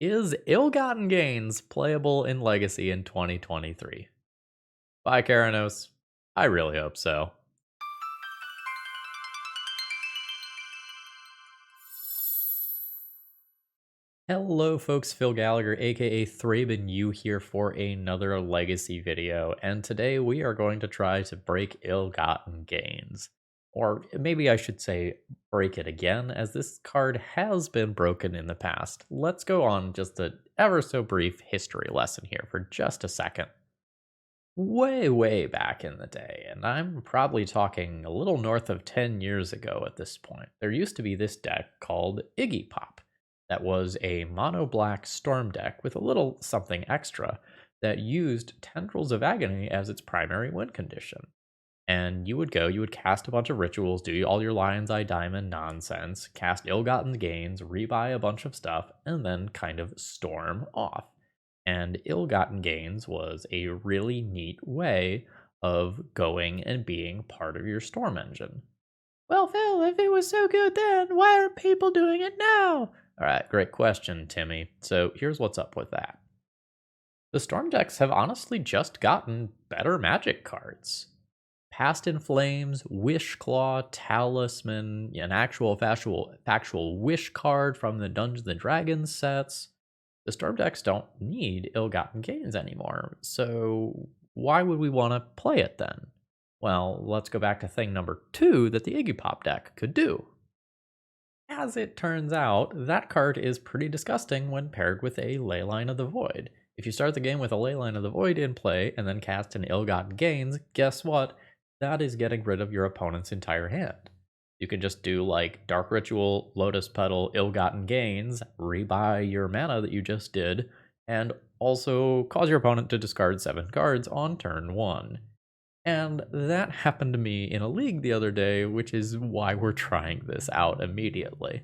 Is Ill-Gotten Gains playable in Legacy in 2023? Bye, Karanos. I really hope so. Hello folks, Phil Gallagher aka ThrabenU here for another Legacy video, and today we are going to try to break Ill-Gotten Gains. Or maybe I should say break it again, as this card has been broken in the past. Let's go on just an ever so brief history lesson here for just a second. Way back in the day, and I'm probably talking a little north of 10 years ago at this point, there used to be this deck called Iggy Pop that was a mono black storm deck with a little something extra that used Tendrils of Agony as its primary win condition. And you would cast a bunch of rituals, do all your Lion's Eye Diamond nonsense, cast Ill-Gotten Gains, rebuy a bunch of stuff, and then kind of storm off. And Ill-Gotten Gains was a really neat way of going and being part of your storm engine. Well, Phil, if it was so good then, why aren't people doing it now? All right, great question, Timmy. So here's what's up with that. The storm decks have honestly just gotten better magic cards. Past in Flames, Wishclaw, Talisman, an actual factual Wish card from the Dungeons and Dragons sets. The storm decks don't need Ill-Gotten Gains anymore, so why would we want to play it then? Well, let's go back to thing number 2 that the Iggy Pop deck could do. As it turns out, that card is pretty disgusting when paired with a Leyline of the Void. If you start the game with a Leyline of the Void in play and then cast an Ill-Gotten Gains, guess what? That is getting rid of your opponent's entire hand. You can just do like Dark Ritual, Lotus Petal, Ill-Gotten Gains, rebuy your mana that you just did, and also cause your opponent to discard 7 cards on turn 1. And that happened to me in a league the other day, which is why we're trying this out immediately.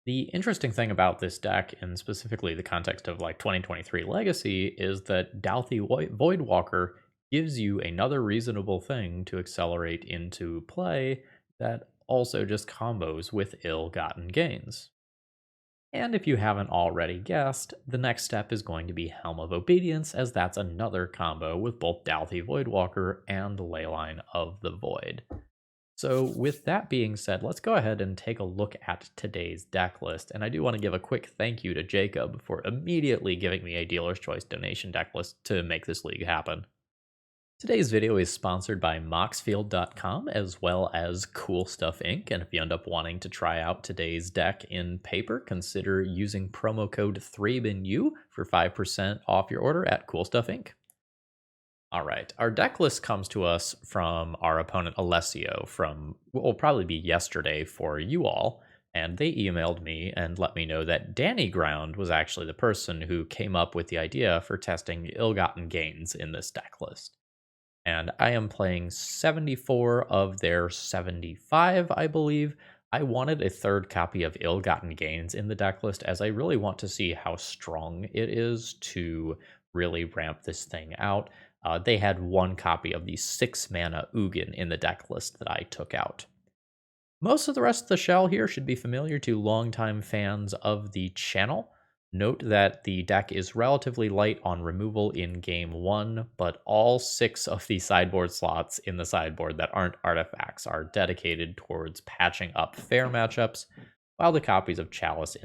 The interesting thing about this deck, and specifically the context of like 2023 Legacy, is that Dauthi Voidwalker gives you another reasonable thing to accelerate into play that also just combos with Ill-Gotten Gains. And if you haven't already guessed, the next step is going to be Helm of Obedience, as that's another combo with both Dauthi Voidwalker and Leyline of the Void. So with that being said, let's go ahead and take a look at today's deck list. And I do want to give a quick thank you to Jacob for immediately giving me a dealer's choice donation deck list to make this league happen. Today's video is sponsored by Moxfield.com as well as Cool Stuff Inc. And if you end up wanting to try out today's deck in paper, consider using promo code ThrabenU for 5% off your order at Cool Stuff Inc. All right, our deck list comes to us from our opponent Alessio from what will probably be yesterday for you all. And they emailed me and let me know that Danny Ground was actually the person who came up with the idea for testing Ill-Gotten Gains in this deck list. And I am playing 74 of their 75, I believe. I wanted a third copy of Ill-Gotten Gains in the deck list, as I really want to see how strong it is to really ramp this thing out. They had one copy of the 6-mana Ugin in the deck list that I took out. Most of the rest of the shell here should be familiar to longtime fans of the channel. Note that the deck is relatively light on removal in game 1, but all 6 of the sideboard slots in the sideboard that aren't artifacts are dedicated towards patching up fair matchups, while the copies of Chalice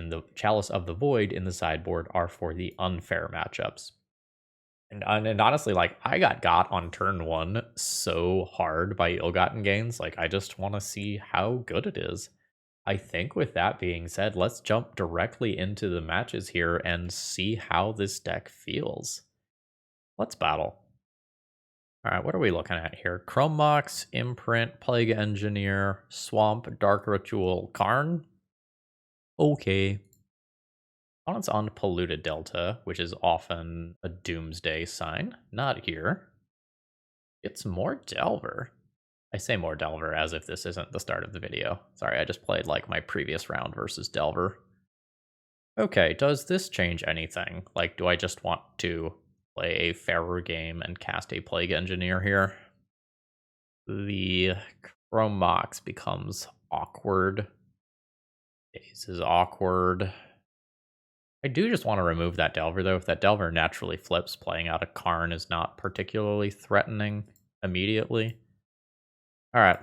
of the Void in the sideboard are for the unfair matchups. And honestly, like, I got on turn 1 so hard by Ill-Gotten Gains, like, I just want to see how good it is. I think with that being said, let's jump directly into the matches here and see how this deck feels. Let's battle. All right, what are we looking at here? Chrome Mox, Imprint, Plague Engineer, Swamp, Dark Ritual, Karn. Okay. Opponent's on Polluted Delta, which is often a doomsday sign. Not here. It's more Delver. I say more Delver as if this isn't the start of the video. Sorry, I just played like my previous round versus Delver. Okay, does this change anything? Like, do I just want to play a fairer game and cast a Plague Engineer here? The Chrome Mox becomes awkward. Ace is awkward. I do just want to remove that Delver, though. If that Delver naturally flips, playing out a Karn is not particularly threatening immediately. All right.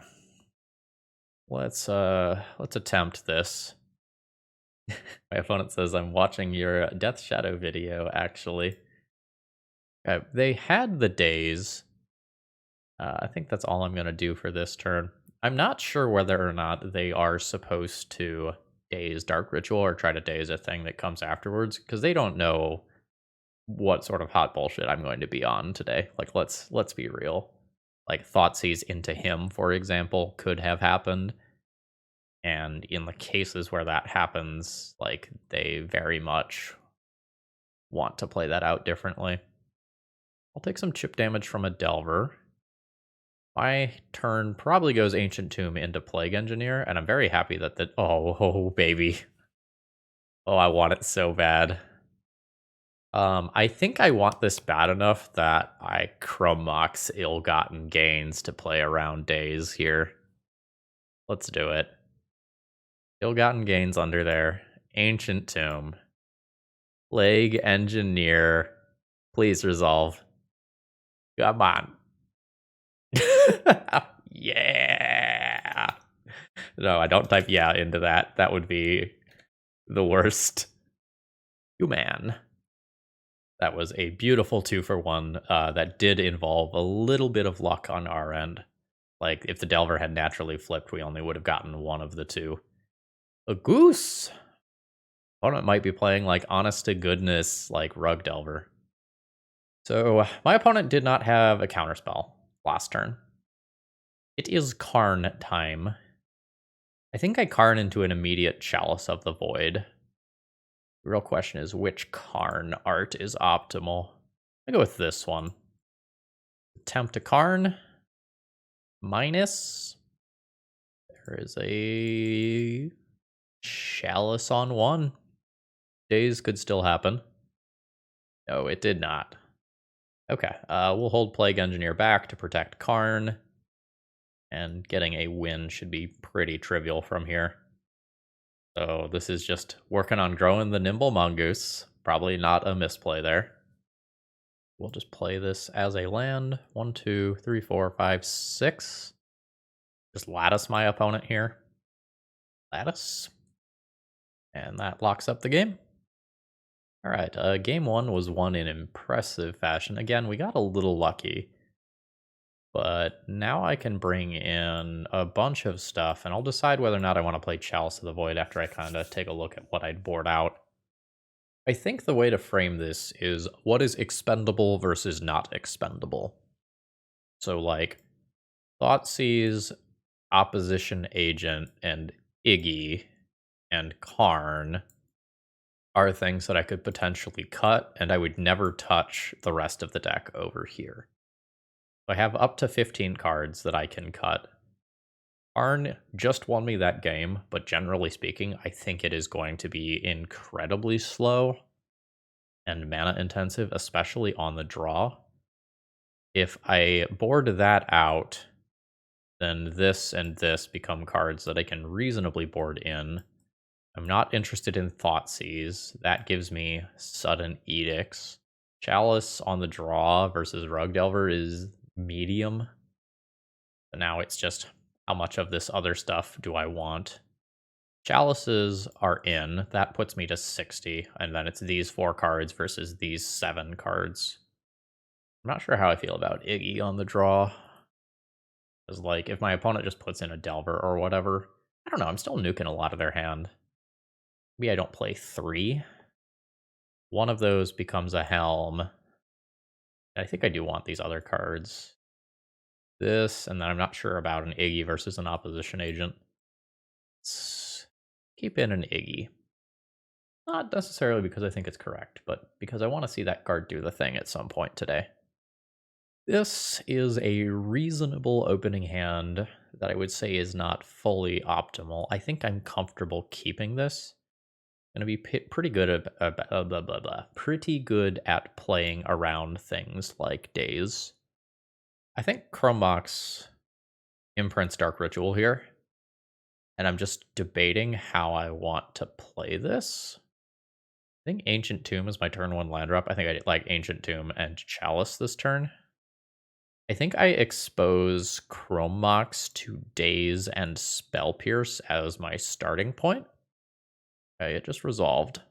Let's attempt this. My opponent says I'm watching your Death Shadow video, actually. They had the days. I think that's all I'm going to do for this turn. I'm not sure whether or not they are supposed to daze Dark Ritual or try to daze a thing that comes afterwards, because they don't know what sort of hot bullshit I'm going to be on today. Like, let's be real. Like, Thoughtseize into him, for example, could have happened. And in the cases where that happens, like, they very much want to play that out differently. I'll take some chip damage from a Delver. My turn probably goes Ancient Tomb into Plague Engineer, and I'm very happy that the... Oh, baby. Oh, I want it so bad. I think I want this bad enough that I Chromox Ill-Gotten Gains to play around days here. Let's do it. Ill-Gotten Gains under there. Ancient Tomb. Plague Engineer. Please resolve. Come on. Yeah. No, I don't type yeah into that. That would be the worst. Human. That was a beautiful 2-for-1 that did involve a little bit of luck on our end. Like, if the Delver had naturally flipped, we only would have gotten one of the two. A goose! Opponent might be playing, like, honest-to-goodness, like, Rug Delver. So, my opponent did not have a counterspell last turn. It is Karn time. I think I Karn into an immediate Chalice of the Void. The real question is, which Karn art is optimal? I go with this one. Attempt to Karn. Minus. There is a Chalice on 1. Days could still happen. No, it did not. Okay, we'll hold Plague Engineer back to protect Karn. And getting a win should be pretty trivial from here. So this is just working on growing the Nimble Mongoose. Probably not a misplay there. We'll just play this as a land. 1, 2, 3, 4, 5, 6. Just lattice my opponent here. Lattice. And that locks up the game. All right, game 1 was won in impressive fashion. Again, we got a little lucky. But now I can bring in a bunch of stuff, and I'll decide whether or not I want to play Chalice of the Void after I kind of take a look at what I'd board out. I think the way to frame this is what is expendable versus not expendable. So, like, Thoughtseize, Opposition Agent, and Iggy, and Karn are things that I could potentially cut, and I would never touch the rest of the deck over here. I have up to 15 cards that I can cut. Karn just won me that game, but generally speaking, I think it is going to be incredibly slow and mana intensive, especially on the draw. If I board that out, then this and this become cards that I can reasonably board in. I'm not interested in Thoughtseize. That gives me Sudden Edicts. Chalice on the draw versus Rug Delver is medium. But now it's just how much of this other stuff do I want? Chalices are in. That puts me to 60. And then it's these 4 cards versus these 7 cards. I'm not sure how I feel about Iggy on the draw. Because, like, if my opponent just puts in a Delver or whatever, I don't know, I'm still nuking a lot of their hand. Maybe I don't play 3. One of those becomes a Helm. I think I do want these other cards. This, and then I'm not sure about an Iggy versus an Opposition Agent. Let's keep in an Iggy. Not necessarily because I think it's correct, but because I want to see that card do the thing at some point today. This is a reasonable opening hand that I would say is not fully optimal. I think I'm comfortable keeping this. Going to be pretty good pretty good at playing around things like days. I think Chromox imprints Dark Ritual here, and I'm just debating how I want to play this. think Ancient Tomb is my turn 1 land drop. I think I like Ancient Tomb and Chalice this turn. I think I expose Chrome Mox to Daze and Spell Pierce as my starting point. Okay, it just resolved.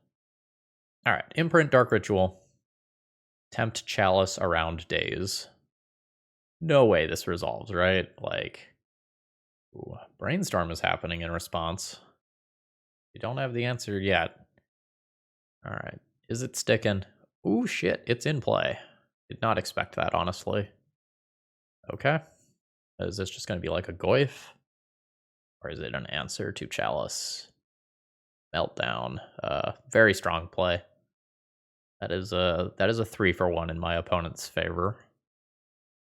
Alright, Imprint Dark Ritual. Tempt Chalice around Daze. No way this resolves, right? Like, ooh, Brainstorm is happening in response. You don't have the answer yet. Alright, is it sticking? Ooh, shit, it's in play. Did not expect that, honestly. Okay. Is this just going to be like a Goyf? Or is it an answer to Chalice? Meltdown. Very strong play. That is a 3-for-1 in my opponent's favor.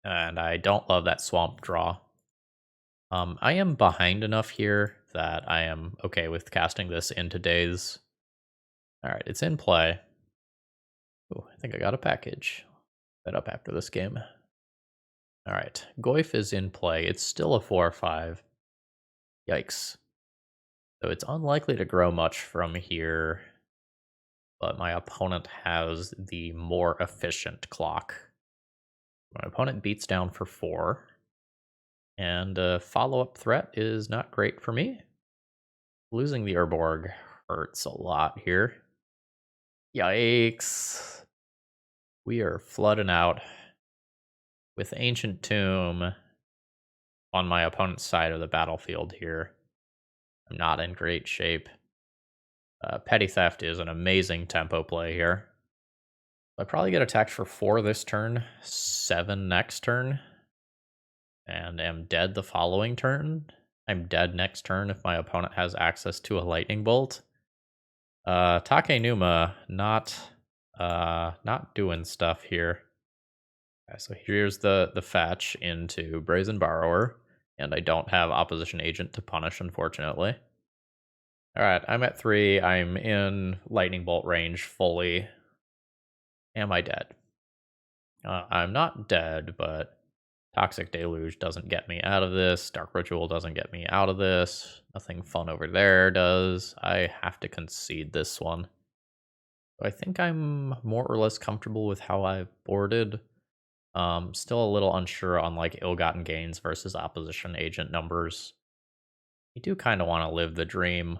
And I don't love that swamp draw. I am behind enough here that I am okay with casting this into Daze. Alright, it's in play. Ooh, I think I got a package. Set up after this game. Alright, Goyf is in play. It's still a 4-5. Yikes. So it's unlikely to grow much from here, but my opponent has the more efficient clock. My opponent beats down for 4, and a follow-up threat is not great for me. Losing the Urborg hurts a lot here. Yikes. We are flooding out with Ancient Tomb on my opponent's side of the battlefield here. I'm not in great shape. Petty Theft is an amazing tempo play here. I probably get attacked for 4 this turn, 7 next turn, and am dead the following turn. I'm dead next turn if my opponent has access to a lightning bolt. Takenuma not doing stuff here. Okay, so here's the fetch into Brazen Borrower, and I don't have opposition agent to punish, unfortunately. Alright, I'm at 3. I'm in lightning bolt range fully. Am I dead? I'm not dead, but Toxic Deluge doesn't get me out of this. Dark Ritual doesn't get me out of this. Nothing fun over there does. I have to concede this one. I think I'm more or less comfortable with how I've boarded. Still a little unsure on like ill-gotten gains versus opposition agent numbers. I do kind of want to live the dream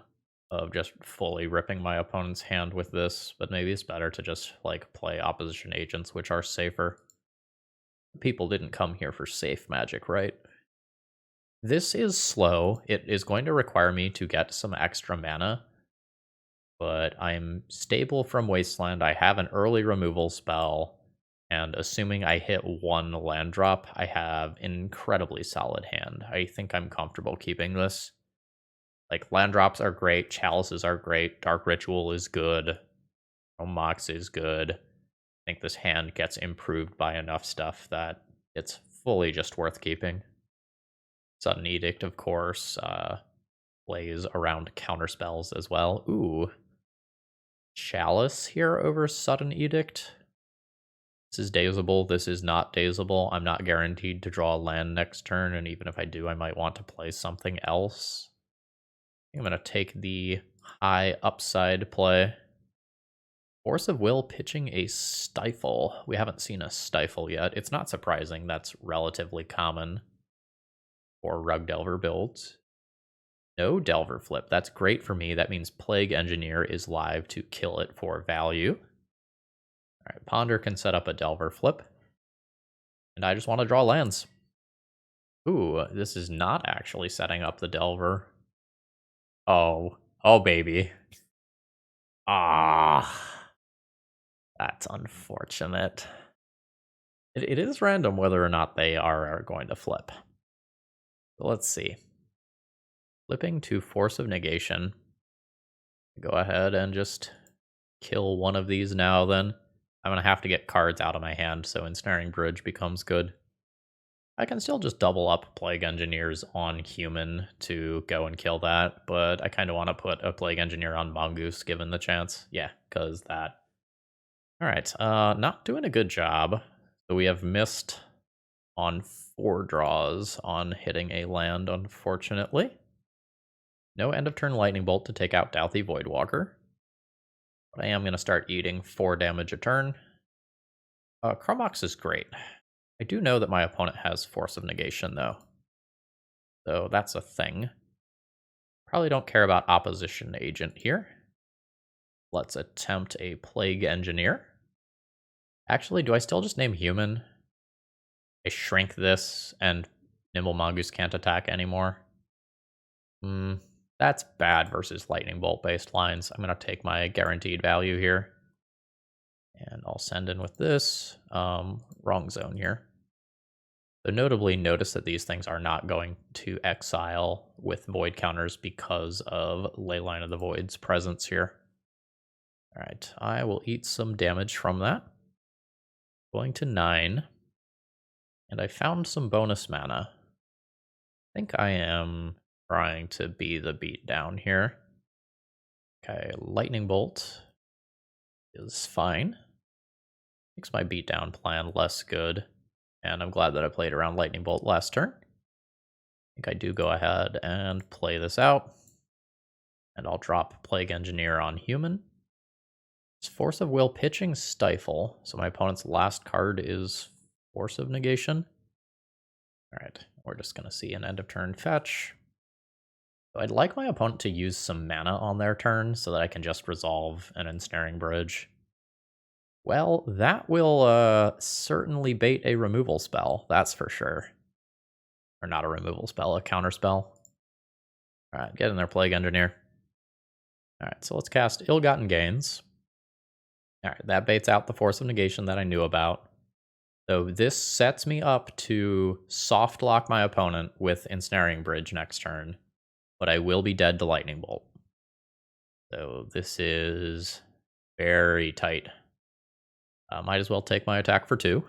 of just fully ripping my opponent's hand with this, but maybe it's better to just like play opposition agents, which are safer. People didn't come here for safe magic, right? This is slow. It is going to require me to get some extra mana, but I'm stable from Wasteland. I have an early removal spell, and assuming I hit 1 land drop, I have an incredibly solid hand. I think I'm comfortable keeping this. Like, land drops are great, chalices are great, Dark Ritual is good, Mox is good. I think this hand gets improved by enough stuff that it's fully just worth keeping. Sudden Edict, of course, plays around counterspells as well. Ooh. Chalice here over Sudden Edict. This is dazable, this is not dazable. I'm not guaranteed to draw a land next turn, and even if I do, I might want to play something else. I'm going to take the high upside play. Force of Will pitching a Stifle. We haven't seen a Stifle yet. It's not surprising. That's relatively common for Rug Delver builds. No Delver Flip. That's great for me. That means Plague Engineer is live to kill it for value. All right, Ponder can set up a Delver Flip. And I just want to draw lands. Ooh, this is not actually setting up the Delver. Oh baby. Ah, that's unfortunate. It is random whether or not they are going to flip. So let's see. Flipping to Force of Negation. Go ahead and just kill one of these now then. I'm going to have to get cards out of my hand, so Ensnaring Bridge becomes good. I can still just double up Plague Engineers on Human to go and kill that, but I kind of want to put a Plague Engineer on Mongoose given the chance. Yeah, because that. Alright, not doing a good job. So we have missed on 4 draws on hitting a land, unfortunately. No end of turn Lightning Bolt to take out Dauthi Voidwalker. But I am going to start eating 4 damage a turn. Chromox is great. I do know that my opponent has Force of Negation, though. So that's a thing. Probably don't care about Opposition Agent here. Let's attempt a Plague Engineer. Actually, do I still just name Human? I shrink this, and Nimble Mongoose can't attack anymore. That's bad versus Lightning Bolt based lines. I'm going to take my guaranteed value here. And I'll send in with this. Wrong zone here. So notably, notice that these things are not going to exile with void counters because of Leyline of the Void's presence here. All right, I will eat some damage from that. Going to 9. And I found some bonus mana. I think I am trying to be the beatdown here. Okay, Lightning Bolt is fine. Makes my beatdown plan less good. And I'm glad that I played around Lightning Bolt last turn. I think I do go ahead and play this out. And I'll drop Plague Engineer on Human. It's Force of Will pitching Stifle. So my opponent's last card is Force of Negation. Alright, we're just going to see an end of turn fetch. So I'd like my opponent to use some mana on their turn so that I can just resolve an Ensnaring Bridge. Well, that will certainly bait a removal spell, that's for sure. Or not a removal spell, a counter spell. Alright, get in there, Plague Engineer. Alright, so let's cast Ill-Gotten Gains. Alright, that baits out the Force of Negation that I knew about. So this sets me up to soft lock my opponent with Ensnaring Bridge next turn, but I will be dead to Lightning Bolt. So this is very tight. Might as well take my attack for 2.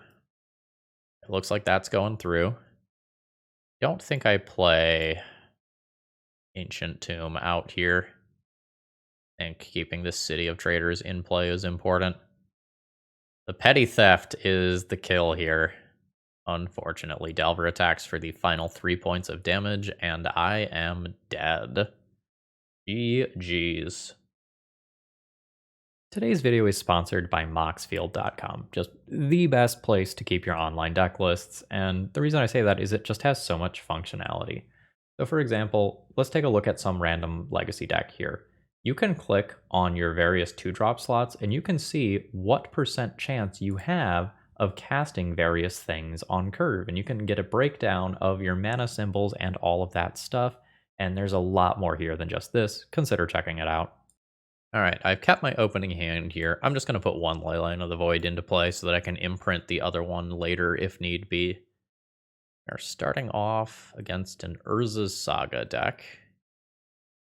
It looks like that's going through. Don't think I play Ancient Tomb out here. I think keeping this City of Traders in play is important. The Petty Theft is the kill here. Unfortunately, Delver attacks for the final 3 points of damage, and I am dead. GG's. Today's video is sponsored by Moxfield.com, just the best place to keep your online deck lists, and the reason I say that is it just has so much functionality. So for example, let's take a look at some random legacy deck here. You can click on your various 2-drop slots and you can see what % chance you have of casting various things on curve, and you can get a breakdown of your mana symbols and all of that stuff, and there's a lot more here than just this. Consider checking it out. Alright, I've kept my opening hand here. I'm just going to put one Leyline of the Void into play so that I can imprint the other one later if need be. We're starting off against an Urza's Saga deck.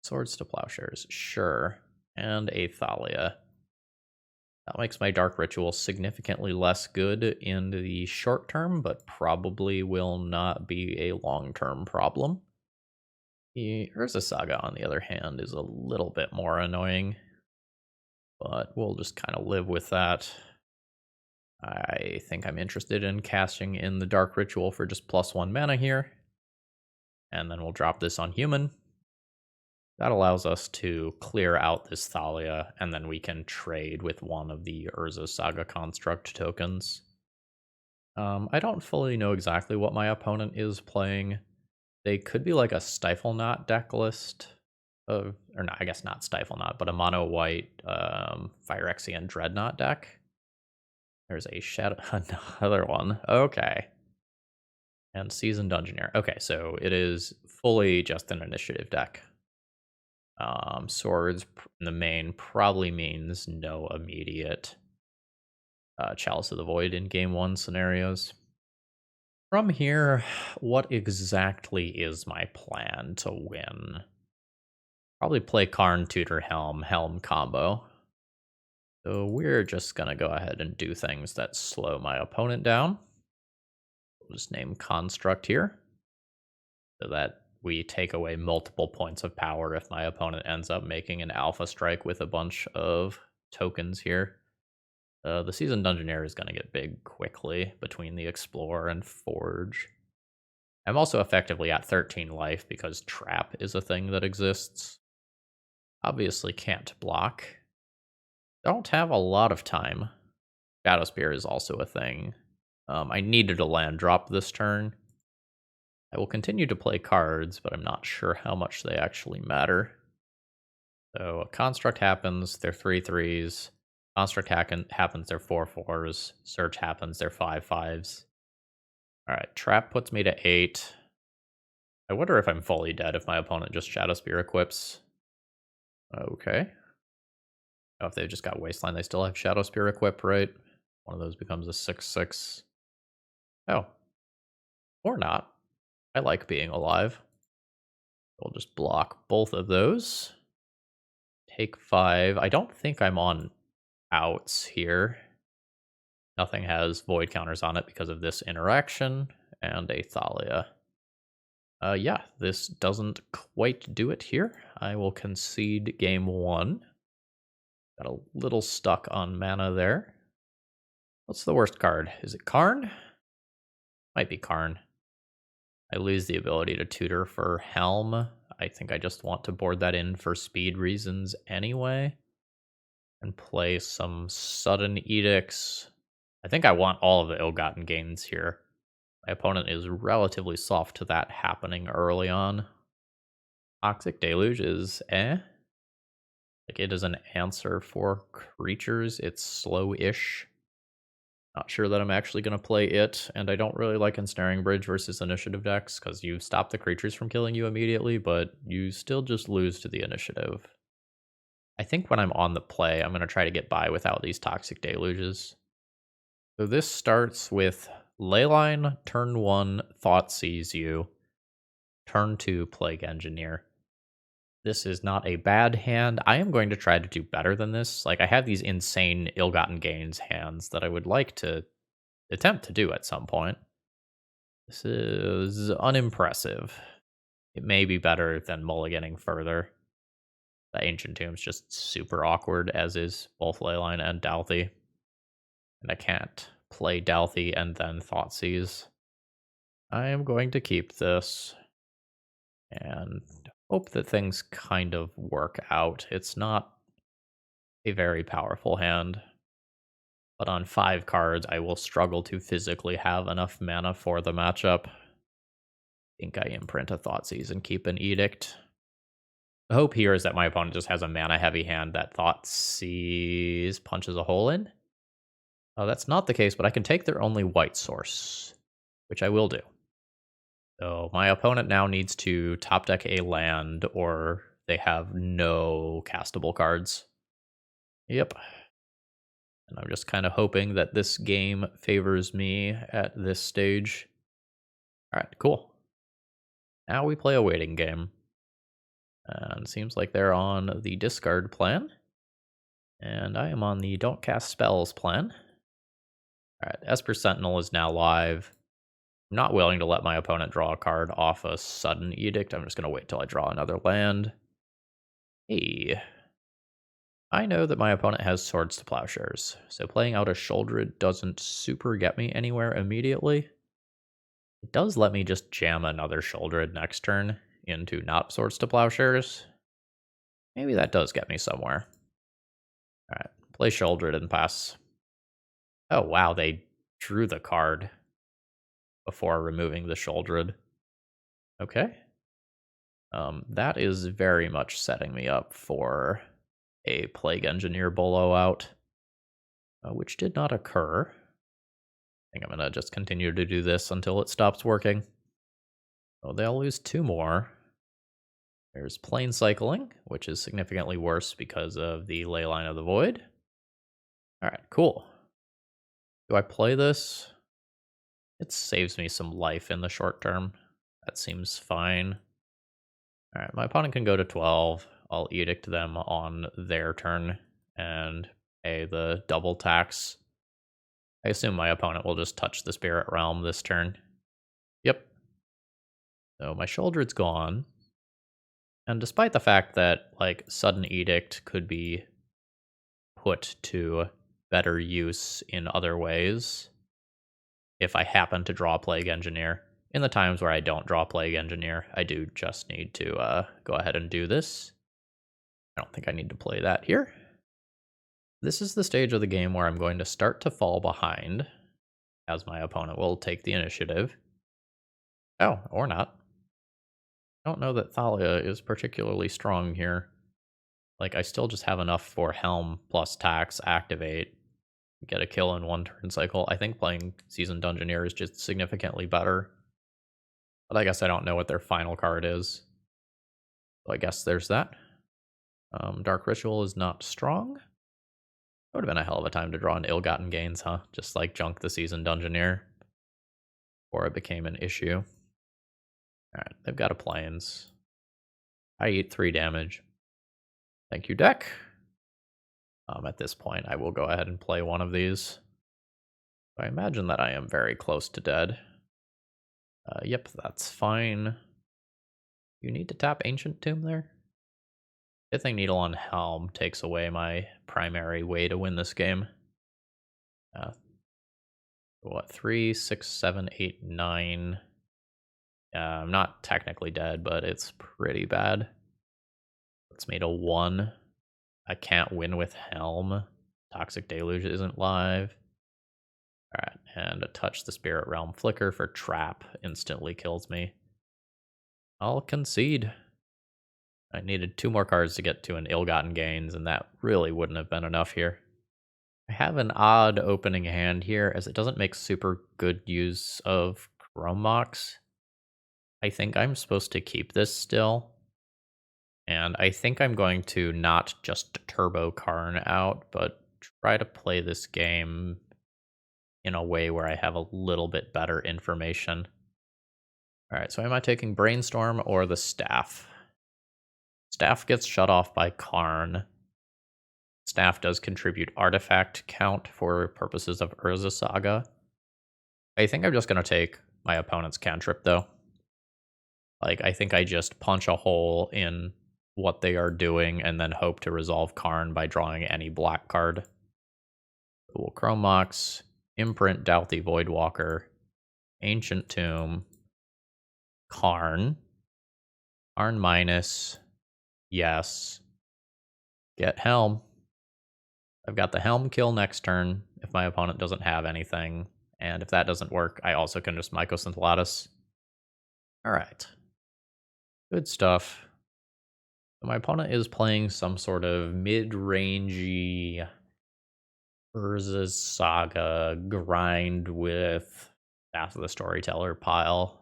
Swords to Plowshares, sure. And a Thalia. That makes my Dark Ritual significantly less good in the short term, but probably will not be a long-term problem. The Urza Saga, on the other hand, is a little bit more annoying, but we'll just kind of live with that. I think I'm interested in casting in the Dark Ritual for just +1 mana here, and then we'll drop this on Human. That allows us to clear out this Thalia, and then we can trade with one of the Urza Saga Construct tokens. I don't fully know exactly what my opponent is playing. They could be like a Stifle Knot deck list, or no, I guess not Stifle Knot, but a mono white Phyrexian Dreadnought deck. There's a Shadow, another one. Okay. And Seasoned Dungeoneer. Okay, so it is fully just an initiative deck. Swords in the main probably means no immediate Chalice of the Void in game 1 scenarios. From here, what exactly is my plan to win? Probably play Karn, Tutor, Helm combo. So we're just going to go ahead and do things that slow my opponent down. We'll just name Construct here, so that we take away multiple points of power if my opponent ends up making an Alpha Strike with a bunch of tokens here. The Seasoned Dungeoneer is going to get big quickly between the Explore and Forge. I'm also effectively at 13 life because Trap is a thing that exists. Obviously can't block. Don't have a lot of time. Shadow Spear is also a thing. I needed a land drop this turn. I will continue to play cards, but I'm not sure how much they actually matter. So a construct happens, they're 3/3s. Construct happens, they're 4/4s. Search happens, they're 5/5s. Alright, trap puts me to 8. I wonder if I'm fully dead if my opponent just Shadow Spear equips. Okay. Oh, if they've just got Wasteland, they still have Shadow Spear equipped, right? One of those becomes a 6/6. Oh. Or not. I like being alive. We'll just block both of those. Take 5. I don't think I'm on outs here. Nothing has void counters on it because of this interaction, and a Thalia. Yeah, this doesn't quite do it here. I will concede game 1. Got a little stuck on mana there. What's the worst card? Is it Karn? Might be Karn. I lose the ability to tutor for Helm. I think I just want to board that in for speed reasons anyway. And play some Sudden Edicts. I think I want all of the ill-gotten gains here. My opponent is relatively soft to that happening early on. Toxic Deluge is Like, it is an answer for creatures. It's slow-ish. Not sure that I'm actually going to play it, and I don't really like Ensnaring Bridge versus initiative decks, because you stop the creatures from killing you immediately, but you still just lose to the initiative. I think when I'm on the play, I'm going to try to get by without these Toxic Deluges. So this starts with Leyline, turn 1, Thoughtseize you. Turn 2, Plague Engineer. This is not a bad hand. I am going to try to do better than this. Like, I have these insane ill-gotten gains hands that I would like to attempt to do at some point. This is unimpressive. It may be better than mulliganing further. The Ancient Tomb's just super awkward, as is both Leyline and Dauthi. And I can't play Dauthi and then Thoughtseize. I am going to keep this and hope that things kind of work out. It's not a very powerful hand, but on 5 cards, I will struggle to physically have enough mana for the matchup. I think I imprint a Thoughtseize and keep an Edict. The hope here is that my opponent just has a mana-heavy hand that Thoughtseize punches a hole in. Oh, that's not the case, but I can take their only white source, which I will do. So my opponent now needs to top deck a land, or they have no castable cards. Yep. And I'm just kind of hoping that this game favors me at this stage. Alright, cool. Now we play a waiting game. And it seems like they're on the discard plan. And I am on the don't cast spells plan. Alright, Esper Sentinel is now live. I'm not willing to let my opponent draw a card off a Sudden Edict. I'm just going to wait till I draw another land. Hey. I know that my opponent has Swords to Plowshares, so playing out a Shouldered doesn't super get me anywhere immediately. It does let me just jam another Shouldered next turn into not Swords to Plowshares. Maybe that does get me somewhere. Alright, play Shouldered and pass. Oh wow, they drew the card before removing the Shouldered. Okay. That is very much setting me up for a Plague Engineer blowout, which did not occur. I think I'm going to just continue to do this until it stops working. Oh, they'll lose 2 more. There's Plane Cycling, which is significantly worse because of the Leyline of the Void. Alright, cool. Do I play this? It saves me some life in the short term. That seems fine. Alright, my opponent can go to 12. I'll Edict them on their turn and pay the double tax. I assume my opponent will just touch the Spirit Realm this turn. Yep. So my Shouldered's gone. And despite the fact that, like, Sudden Edict could be put to better use in other ways, if I happen to draw Plague Engineer, in the times where I don't draw Plague Engineer, I do just need to go ahead and do this. I don't think I need to play that here. This is the stage of the game where I'm going to start to fall behind, as my opponent will take the initiative. Oh, or not. I don't know that Thalia is particularly strong here. Like, I still just have enough for Helm plus tax activate, get a kill in one turn cycle. I think playing Seasoned Dungeoneer is just significantly better. But I guess I don't know what their final card is. So I guess there's that. Dark Ritual is not strong. That would have been a hell of a time to draw an Ill-Gotten Gains, huh? Just like junk the Seasoned Dungeoneer. Before it became an issue. Alright, they've got a Plains. I eat 3 damage. Thank you, deck. At this point, I will go ahead and play one of these. I imagine that I am very close to dead. Yep, that's fine. You need to tap Ancient Tomb there? Good thing Needle on Helm takes away my primary way to win this game. What, 3, 6, 7, 8, 9. I'm not technically dead, but it's pretty bad. It's made a 1. I can't win with Helm. Toxic Deluge isn't live. Alright, and a Touch the Spirit Realm Flicker for Trap instantly kills me. I'll concede. I needed 2 more cards to get to an Ill-Gotten Gains, and that really wouldn't have been enough here. I have an odd opening hand here, as it doesn't make super good use of Chrome Mox. I think I'm supposed to keep this still. And I think I'm going to not just Turbo Karn out, but try to play this game in a way where I have a little bit better information. Alright, so am I taking Brainstorm or the Staff? Staff gets shut off by Karn. Staff does contribute artifact count for purposes of Urza Saga. I think I'm just going to take my opponent's cantrip, though. Like, I think I just punch a hole in what they are doing and then hope to resolve Karn by drawing any black card. We'll Chrome Mox, imprint Dauthi Voidwalker, Ancient Tomb, Karn minus, yes, get Helm. I've got the Helm kill next turn if my opponent doesn't have anything, and if that doesn't work, I also can just Mycosynth. Alright. Good stuff. So my opponent is playing some sort of mid-rangey Urza's Saga grind with Path of the Storyteller pile.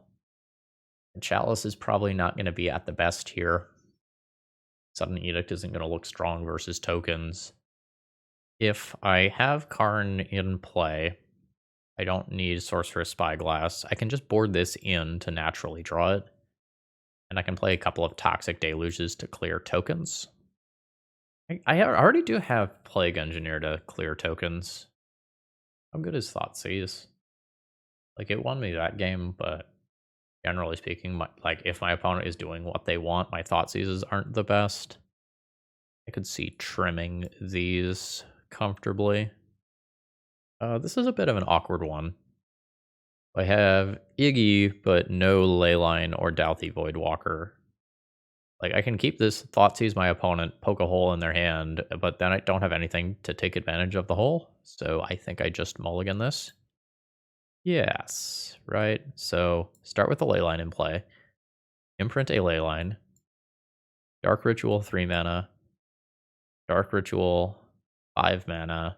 And Chalice is probably not going to be at the best here. Sudden Edict isn't going to look strong versus tokens. If I have Karn in play, I don't need Sorcerous Spyglass. I can just board this in to naturally draw it. And I can play a couple of Toxic Deluges to clear tokens. I already do have Plague Engineer to clear tokens. How good is Thoughtseize? Like, it won me that game, but generally speaking, like, if my opponent is doing what they want, my Thoughtseizes aren't the best. I could see trimming these comfortably. This is a bit of an awkward one. I have Iggy, but no Leyline or Dauthi Voidwalker. Like, I can keep this, Thoughtseize my opponent, poke a hole in their hand, but then I don't have anything to take advantage of the hole, so I think I just mulligan this. Yes, right? So, start with the Leyline in play. Imprint a Leyline. Dark Ritual 3 mana. Dark Ritual 5 mana.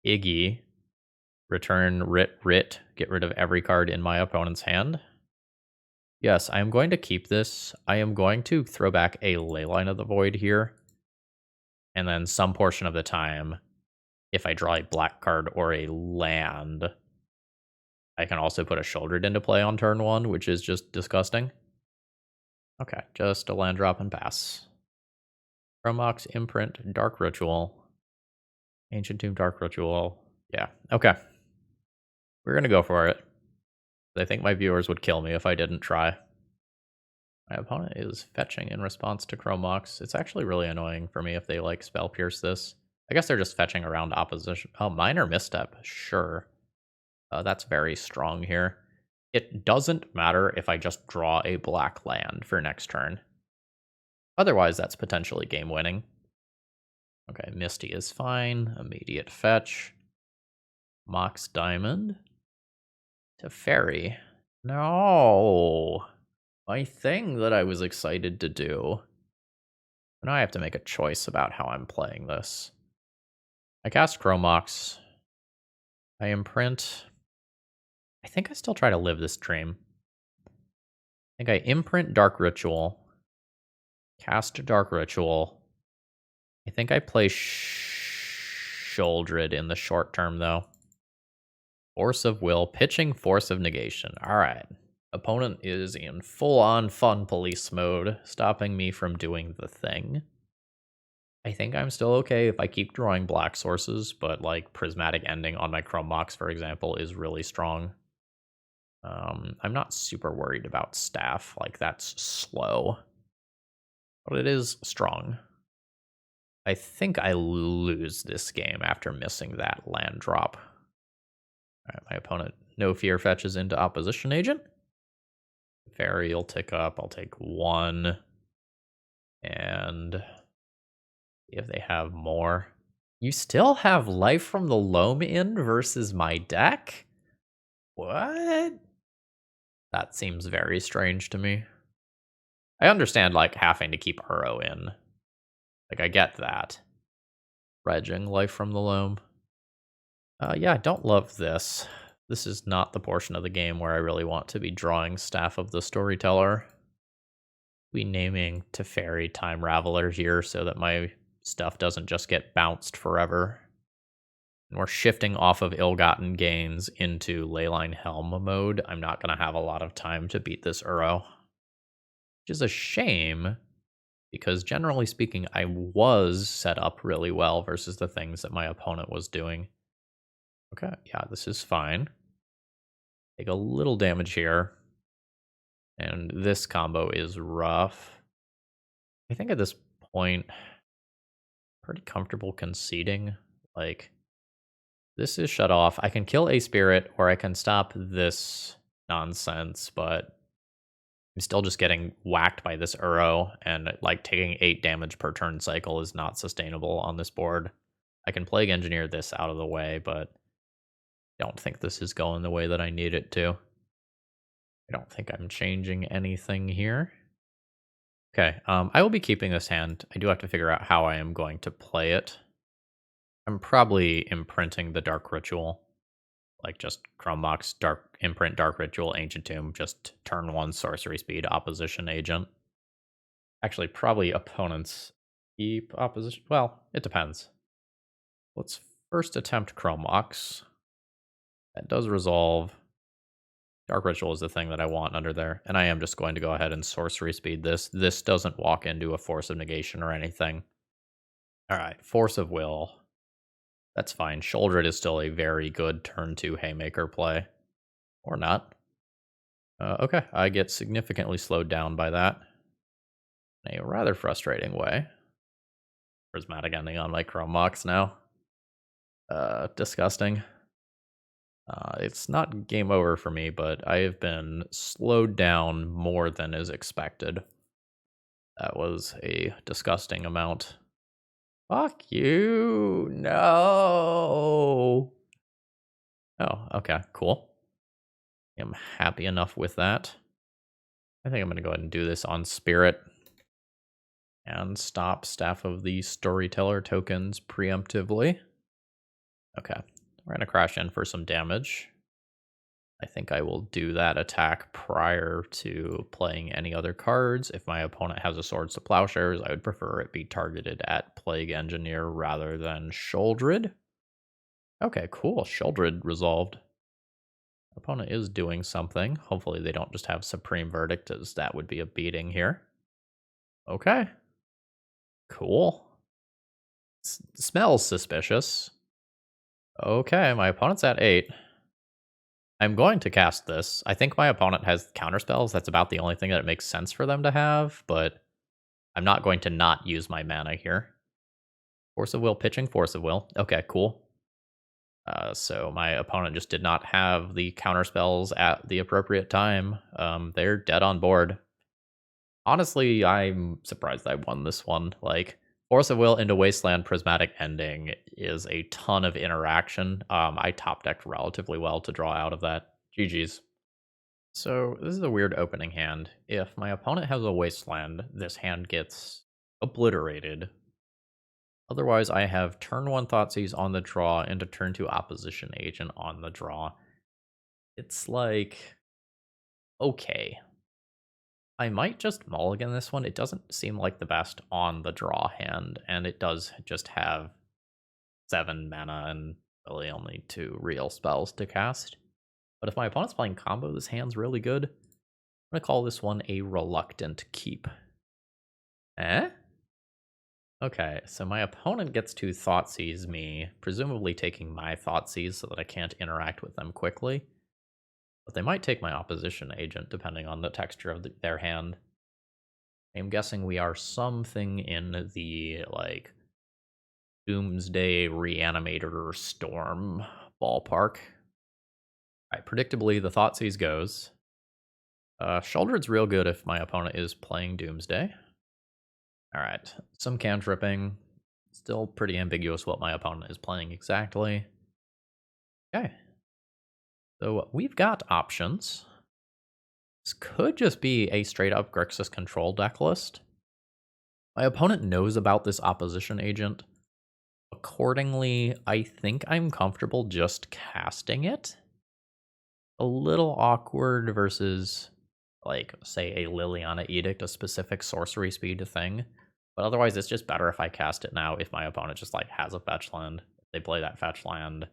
Iggy. Return Rit, get rid of every card in my opponent's hand. Yes, I am going to keep this. I am going to throw back a Leyline of the Void here. And then some portion of the time, if I draw a black card or a land, I can also put a Shouldered into play on turn 1, which is just disgusting. Okay, just a land drop and pass. Chrome Mox, Imprint, Dark Ritual. Ancient Tomb, Dark Ritual. Yeah, okay. We're going to go for it. I think my viewers would kill me if I didn't try. My opponent is fetching in response to Chrome Mox. It's actually really annoying for me if they, like, Spell Pierce this. I guess they're just fetching around opposition. Oh, Minor Misstep. Sure. That's very strong here. It doesn't matter if I just draw a black land for next turn. Otherwise, that's potentially game-winning. Okay, Misty is fine. Immediate fetch. Mox Diamond. Teferi. No. My thing that I was excited to do. Now I have to make a choice about how I'm playing this. I cast Chromox. I imprint. I think I still try to live this dream. I think I imprint Dark Ritual. Cast Dark Ritual. I think I play Sholdred in the short term, though. Force of Will, pitching Force of Negation. All right. Opponent is in full-on fun police mode, stopping me from doing the thing. I think I'm still okay if I keep drawing black sources, but like Prismatic Ending on my Chrome Mox, for example, is really strong. I'm not super worried about Staff, like that's slow, but it is strong. I think I lose this game after missing that land drop. All right, my opponent no fear fetches into opposition agent. Fairy will tick up. I'll take 1. And if they have more. You still have Life from the Loam in versus my deck? What? That seems very strange to me. I understand, like, having to keep Uro in. Like, I get that. Regging Life from the Loam. Yeah, I don't love this. This is not the portion of the game where I really want to be drawing Staff of the Storyteller. Be naming Teferi Time Raveler here so that my stuff doesn't just get bounced forever. And we're shifting off of Ill-Gotten Gains into Leyline Helm mode. I'm not going to have a lot of time to beat this Uro. Which is a shame, because generally speaking, I was set up really well versus the things that my opponent was doing. Okay, yeah, this is fine. Take a little damage here. And this combo is rough. I think at this point, pretty comfortable conceding. Like, this is shut off. I can kill a spirit, or I can stop this nonsense, but I'm still just getting whacked by this Uro, and like taking 8 damage per turn cycle is not sustainable on this board. I can Plague Engineer this out of the way, but I don't think this is going the way that I need it to. I don't think I'm changing anything here. Okay, I will be keeping this hand. I do have to figure out how I am going to play it. I'm probably imprinting the Dark Ritual. Like just Chrome Mox, imprint Dark Ritual, Ancient Tomb, just turn 1 sorcery speed, opposition agent. Actually, probably opponents keep opposition. Well, it depends. Let's first attempt Chrome Mox. That does resolve. Dark Ritual is the thing that I want under there. And I am just going to go ahead and sorcery speed this. This doesn't walk into a Force of Negation or anything. All right, Force of Will. That's fine. Shouldered is still a very good turn 2 Haymaker play. Or not. Okay, I get significantly slowed down by that. In a rather frustrating way. Prismatic Ending on my Chrome Mox now. Disgusting. It's not game over for me, but I have been slowed down more than is expected. That was a disgusting amount. Fuck you! No! Oh, okay, cool. I'm happy enough with that. I think I'm going to go ahead and do this on Spirit. And stop Staff of the Storyteller tokens preemptively. Okay, we're going to crash in for some damage. I think I will do that attack prior to playing any other cards. If my opponent has a Swords to Plowshares, I would prefer it be targeted at Plague Engineer rather than Sholdred. Okay, cool. Sholdred resolved. Opponent is doing something. Hopefully they don't just have Supreme Verdict, as that would be a beating here. Okay. Cool. Smells suspicious. Okay, my opponent's at 8. I'm going to cast this. I think my opponent has counterspells. That's about the only thing that it makes sense for them to have, but I'm not going to not use my mana here. Force of Will, pitching Force of Will. Okay, cool. So my opponent just did not have the counterspells at the appropriate time. They're dead on board. Honestly, I'm surprised I won this one. Like, Force of Will into Wasteland Prismatic Ending is a ton of interaction. I top decked relatively well to draw out of that. GG's. So this is a weird opening hand. If my opponent has a Wasteland, this hand gets obliterated. Otherwise, I have turn 1 Thoughtseize on the draw and a turn 2 Opposition Agent on the draw. It's like, okay. I might just mulligan this one. It doesn't seem like the best on the draw hand, and it does just have 7 mana and really only 2 real spells to cast. But if my opponent's playing combo, this hand's really good. I'm going to call this one a Reluctant Keep. Eh? Okay, so my opponent gets to Thoughtseize me, presumably taking my Thoughtseize so that I can't interact with them quickly. But they might take my Opposition Agent, depending on the texture of their hand. I'm guessing we are something in the, like, Doomsday Reanimator Storm ballpark. Alright, predictably, the Thoughtseize goes. Sheoldred's real good if my opponent is playing Doomsday. Alright, some cantripping. Still pretty ambiguous what my opponent is playing exactly. Okay. So we've got options. This could just be a straight-up Grixis control deck list. My opponent knows about this opposition agent. Accordingly, I think I'm comfortable just casting it. A little awkward versus, like, say, a Liliana Edict, a specific sorcery speed thing. But otherwise, it's just better if I cast it now if my opponent just, like, has a fetch land. If they play that fetch land.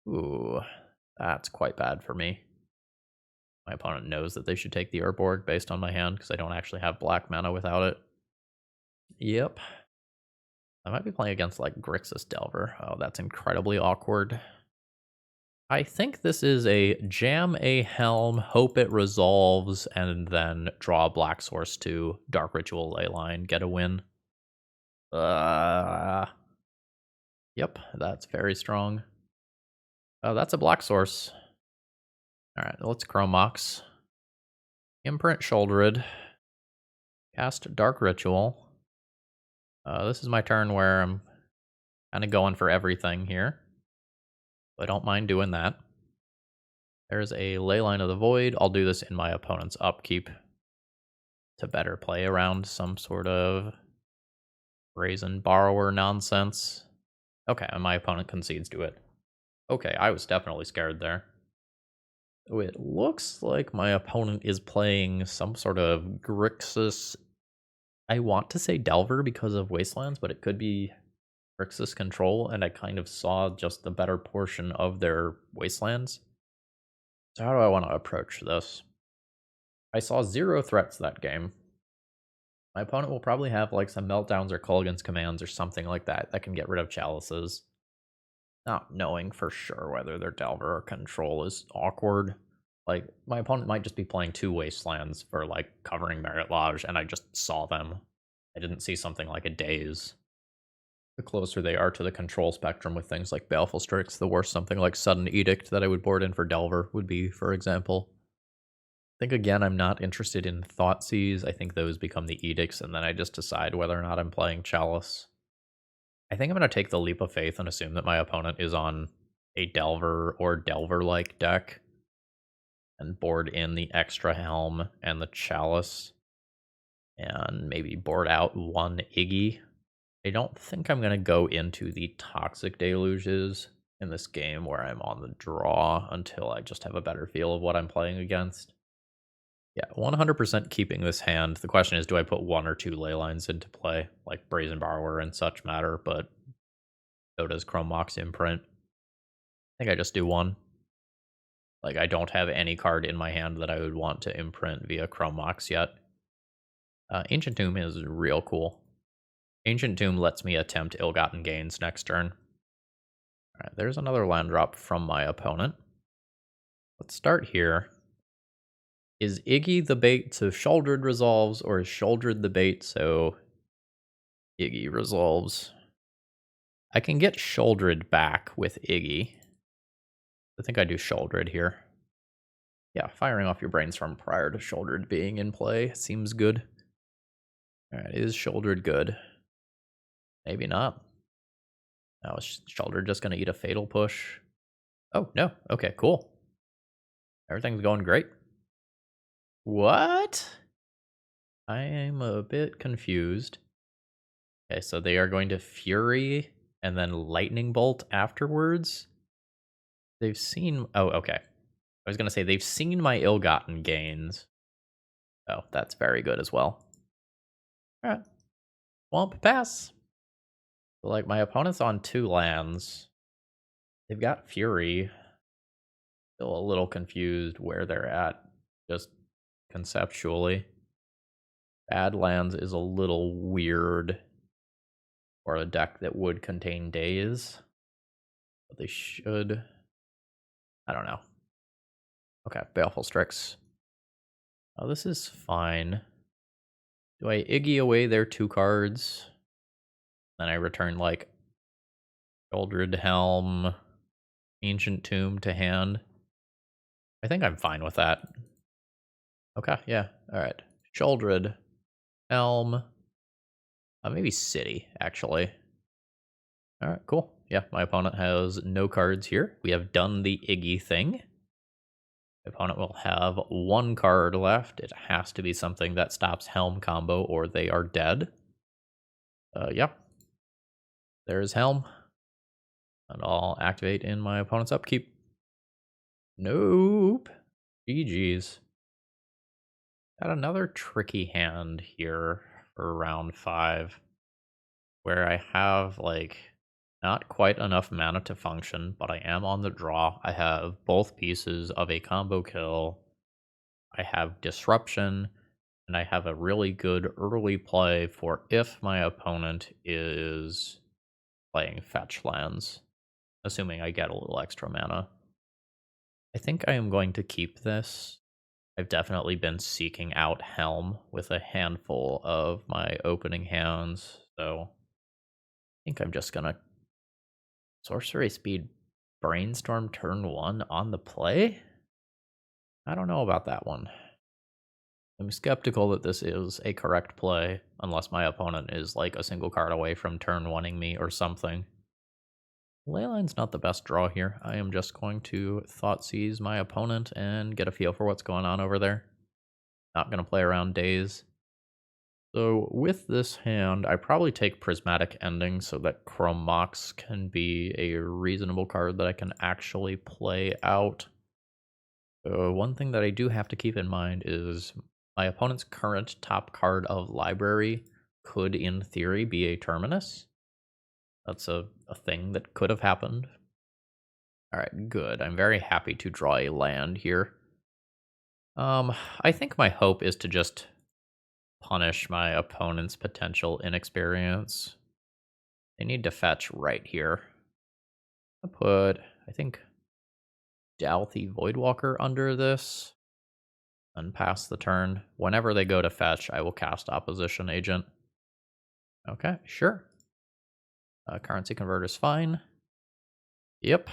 Ooh, that's quite bad for me. My opponent knows that they should take the Urborg based on my hand because I don't actually have black mana without it. Yep. I might be playing against, like, Grixis Delver. Oh, that's incredibly awkward. I think this is a jam a Helm, hope it resolves, and then draw a black source to Dark Ritual Leyline, get a win. Yep, that's very strong. Oh, that's a black source. Alright, let's Chrome Mox. Imprint Sheoldred. Cast Dark Ritual. This is my turn where I'm kind of going for everything here. I don't mind doing that. There's a Leyline of the Void. I'll do this in my opponent's upkeep to better play around some sort of Brazen Borrower nonsense. Okay, and my opponent concedes to it. Okay, I was definitely scared there. So it looks like my opponent is playing some sort of Grixis. I want to say Delver because of Wastelands, but it could be Grixis Control, and I kind of saw just the better portion of their Wastelands. So how do I want to approach this? I saw 0 threats that game. My opponent will probably have like some Meltdowns or Kulgan's Commands or something like that that can get rid of Chalices. Not knowing for sure whether their Delver or Control is awkward. Like, my opponent might just be playing 2 Wastelands for, like, covering Merit Lodge, and I just saw them. I didn't see something like a Daze. The closer they are to the control spectrum with things like Baleful Strix, the worse something like Sudden Edict that I would board in for Delver would be, for example. I think, again, I'm not interested in Thoughtseize. I think those become the Edicts, and then I just decide whether or not I'm playing Chalice. I think I'm going to take the leap of faith and assume that my opponent is on a Delver or Delver-like deck and board in the extra Helm and the Chalice and maybe board out 1 Iggy. I don't think I'm going to go into the Toxic Deluges in this game where I'm on the draw until I just have a better feel of what I'm playing against. Yeah, 100% keeping this hand. The question is, do I put 1 or 2 Leylines into play, like Brazen Borrower and such matter, but so does Chrome Mox Imprint. I think I just do 1. Like, I don't have any card in my hand that I would want to imprint via Chrome Mox yet. Ancient Tomb is real cool. Ancient Tomb lets me attempt Ill-Gotten Gains next turn. Alright, there's another land drop from my opponent. Let's start here. Is Iggy the bait so Sheoldred resolves, or is Sheoldred the bait so Iggy resolves? I can get Sheoldred back with Iggy. I think I do Sheoldred here. Yeah, firing off your brainstorm prior to Sheoldred being in play seems good. Alright, is Sheoldred good? Maybe not. Now is Shoulder just going to eat a Fatal Push? Oh, no. Okay, cool. Everything's going great. What? I am a bit confused. Okay, so they are going to Fury and then Lightning Bolt afterwards? They've seen... Oh, okay. I was going to say, they've seen my ill-gotten gains. Oh, that's very good as well. Alright. Womp pass. Like, my opponent's on 2 lands. They've got Fury. Still a little confused where they're at, just conceptually. Badlands is a little weird for a deck that would contain days. But they should... I don't know. Okay, Baleful Strix. Oh, this is fine. Do I Iggy away their 2 cards? Then I return, like, Eldred Helm, Ancient Tomb to hand. I think I'm fine with that. Okay, yeah, alright. Sheoldred, Helm, maybe City, actually. Alright, cool. Yeah, my opponent has no cards here. We have done the Iggy thing. My opponent will have 1 card left. It has to be something that stops Helm combo or they are dead. Yep. There's Helm. And I'll activate in my opponent's upkeep. Nope. GG's. Got another tricky hand here for round 5. Where I have, like, not quite enough mana to function, but I am on the draw. I have both pieces of a combo kill. I have Disruption, and I have a really good early play for if my opponent is playing fetch lands, assuming I get a little extra mana. I think I am going to keep this. I've definitely been seeking out Helm with a handful of my opening hands, so I think I'm just gonna Sorcery Speed Brainstorm turn 1 on the play? I don't know about that one. I'm skeptical that this is a correct play, unless my opponent is like a single card away from turn 1ing me or something. Leyline's not the best draw here. I am just going to Thoughtseize my opponent and get a feel for what's going on over there. Not going to play around days. So with this hand, I probably take Prismatic Ending so that Chrome Mox can be a reasonable card that I can actually play out. One thing that I do have to keep in mind is my opponent's current top card of Library could, in theory, be a Terminus. That's a thing that could have happened. Alright, good. I'm very happy to draw a land here. I think my hope is to just punish my opponent's potential inexperience. They need to fetch right here. I'll put, I think, Dauthi Voidwalker under this. And pass the turn. Whenever they go to fetch, I will cast Opposition Agent. Okay, sure. Currency Converter's fine. Yep.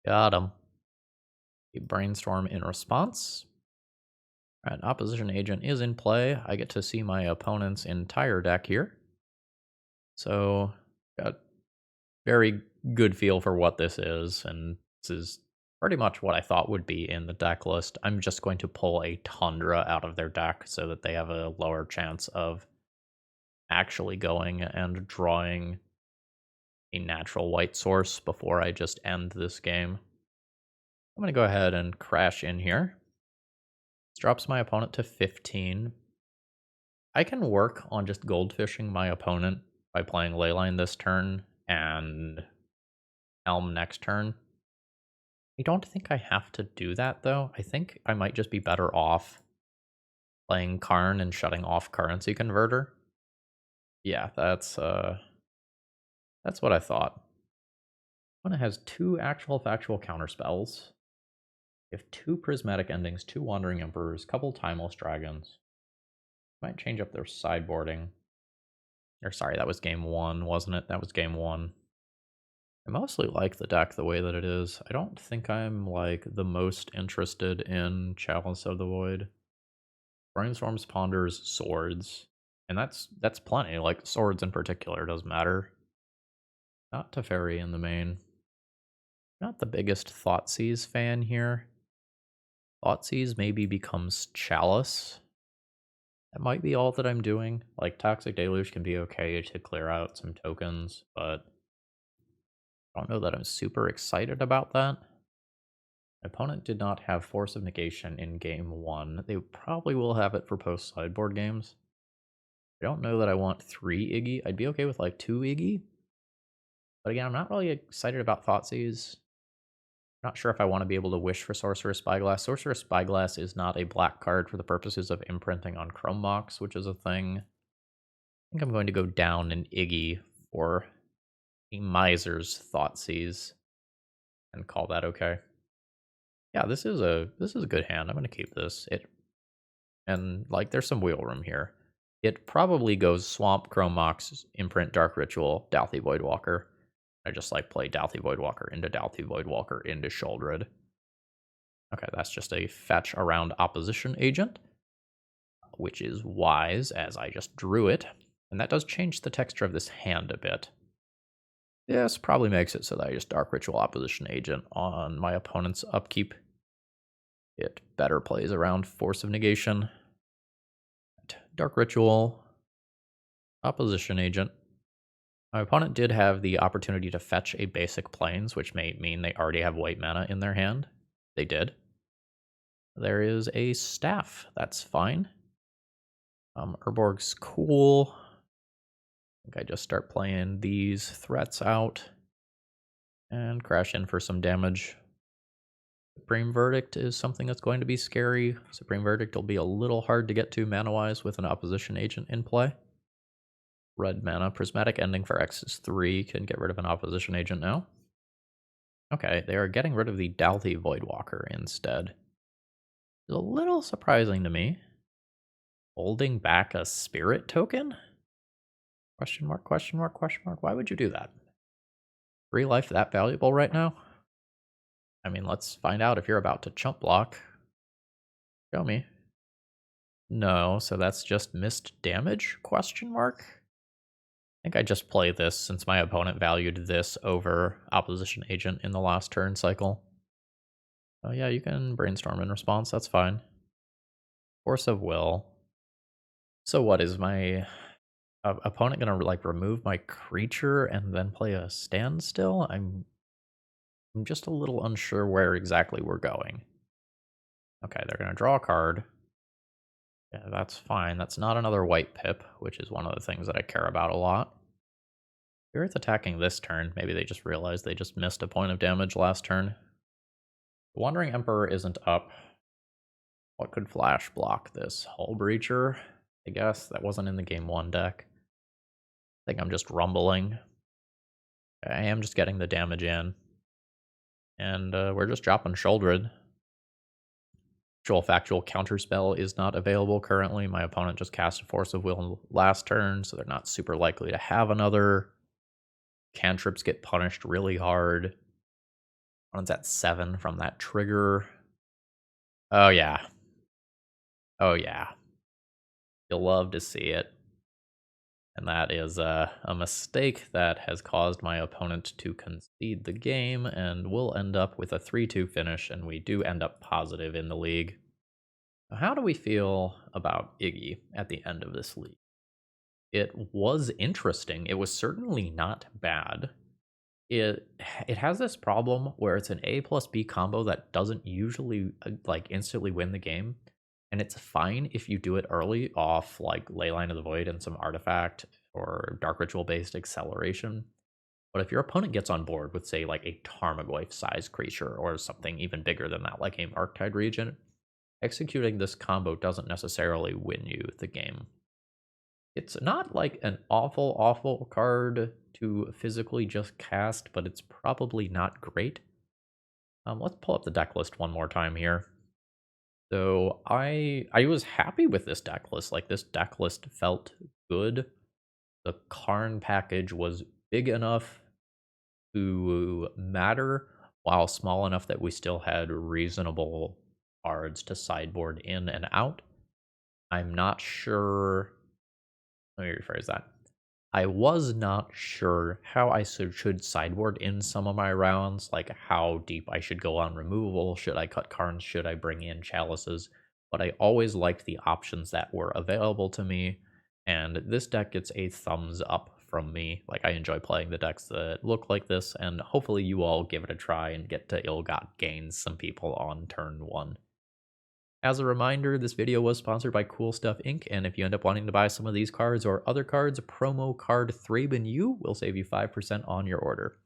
Got him. Brainstorm in response. Alright, Opposition Agent is in play. I get to see my opponent's entire deck here. So, got very good feel for what this is, and this is pretty much what I thought would be in the deck list. I'm just going to pull a Tundra out of their deck so that they have a lower chance of actually going and drawing a natural white source before I just end this game. I'm going to go ahead and crash in here. This drops my opponent to 15. I can work on just goldfishing my opponent by playing Leyline this turn and Helm next turn. I don't think I have to do that, though. I think I might just be better off playing Karn and shutting off Currency Converter. Yeah, that's what I thought. One has 2 actual factual counterspells. You have 2 Prismatic Endings, 2 Wandering Emperors, couple Timeless Dragons. Might change up their sideboarding. Or sorry, that was game 1, wasn't it? That was game 1. I mostly like the deck the way that it is. I don't think I'm, like, the most interested in Chalice of the Void. Brainstorms, Ponders, Swords, And that's plenty, like, swords in particular doesn't matter. Not Teferi in the main. Not the biggest Thoughtseize fan here. Thoughtseize maybe becomes Chalice. That might be all that I'm doing. Like, Toxic Deluge can be okay to clear out some tokens, but I don't know that I'm super excited about that. My opponent did not have Force of Negation in game 1. They probably will have it for post-sideboard games. I don't know that I want 3 Iggy. I'd be okay with, like, 2 Iggy. But again, I'm not really excited about Thoughtseize. Not sure if I want to be able to wish for Sorcerous Spyglass. Sorcerous Spyglass is not a black card for the purposes of imprinting on Chrome Mox, which is a thing. I think I'm going to go down an Iggy for a Miser's Thoughtseize and call that okay. Yeah, this is a good hand. I'm going to keep this. And like there's some wheel room here. It probably goes Swamp, Chrome Mox, Imprint, Dark Ritual, Dauthi Voidwalker. I just like play Dauthi Voidwalker into Sheoldred. Okay, that's just a fetch around Opposition Agent, which is wise as I just drew it. And that does change the texture of this hand a bit. This probably makes it so that I just Dark Ritual Opposition Agent on my opponent's upkeep. It better plays around Force of Negation. Dark Ritual, Opposition Agent. My opponent did have the opportunity to fetch a basic Plains, which may mean they already have white mana in their hand. They did. There is a Staff. That's fine. Urborg's cool. I think I just start playing these threats out and crash in for some damage. Supreme Verdict is something that's going to be scary. Supreme Verdict will be a little hard to get to mana-wise with an Opposition Agent in play. Red mana. Prismatic Ending for X is 3. Can get rid of an Opposition Agent now. Okay, they are getting rid of the Dauthi Voidwalker instead. It's a little surprising to me. Holding back a Spirit token? Question mark, question mark, question mark. Why would you do that? 3 life that valuable right now? I mean, let's find out if you're about to chump block. Show me. No, so that's just missed damage? Question mark? I think I just play this since my opponent valued this over Opposition Agent in the last turn cycle. Oh yeah, you can brainstorm in response, that's fine. Force of Will. So what, is my opponent gonna like remove my creature and then play a standstill? I'm just a little unsure where exactly we're going. Okay, they're gonna draw a card. Yeah, that's fine. That's not another white pip, which is one of the things that I care about a lot. Here it's attacking this turn. Maybe they just realized they just missed a point of damage last turn. The Wandering Emperor isn't up. What could flash block this? Hull Breacher? I guess that wasn't in the game 1 deck. I think I'm just rumbling. I am just getting the damage in. And we're just dropping Sheoldred. Factual Counterspell is not available currently. My opponent just cast a Force of Will last turn, so they're not super likely to have another. Cantrips get punished really hard. One's at 7 from that trigger. Oh yeah. Oh yeah. You'll love to see it. And that is a mistake that has caused my opponent to concede the game, and we'll end up with a 3-2 finish, and we do end up positive in the league. How do we feel about Iggy at the end of this league? It was interesting. It was certainly not bad. It has this problem where it's an A plus B combo that doesn't usually like instantly win the game. And it's fine if you do it early off like Leyline of the Void and some artifact or Dark Ritual based acceleration. But if your opponent gets on board with, say, like a Tarmogoyf sized creature or something even bigger than that, like a Arctide Regent, executing this combo doesn't necessarily win you the game. It's not like an awful, awful card to physically just cast, but it's probably not great. Let's pull up the deck list one more time here. So I was happy with this deck list. Like, this deck list felt good. The Karn package was big enough to matter while small enough that we still had reasonable cards to sideboard in and out. I'm not sure Let me rephrase that. I was not sure how I should sideboard in some of my rounds, like how deep I should go on removal, should I cut cards, should I bring in chalices, but I always liked the options that were available to me, and this deck gets a thumbs up from me. Like, I enjoy playing the decks that look like this, and hopefully you all give it a try and get to ill-got gains some people on turn 1. As a reminder, this video was sponsored by Cool Stuff Inc., and if you end up wanting to buy some of these cards or other cards, promo code ThrabenU will save you 5% on your order.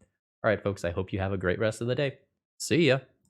Alright folks, I hope you have a great rest of the day. See ya!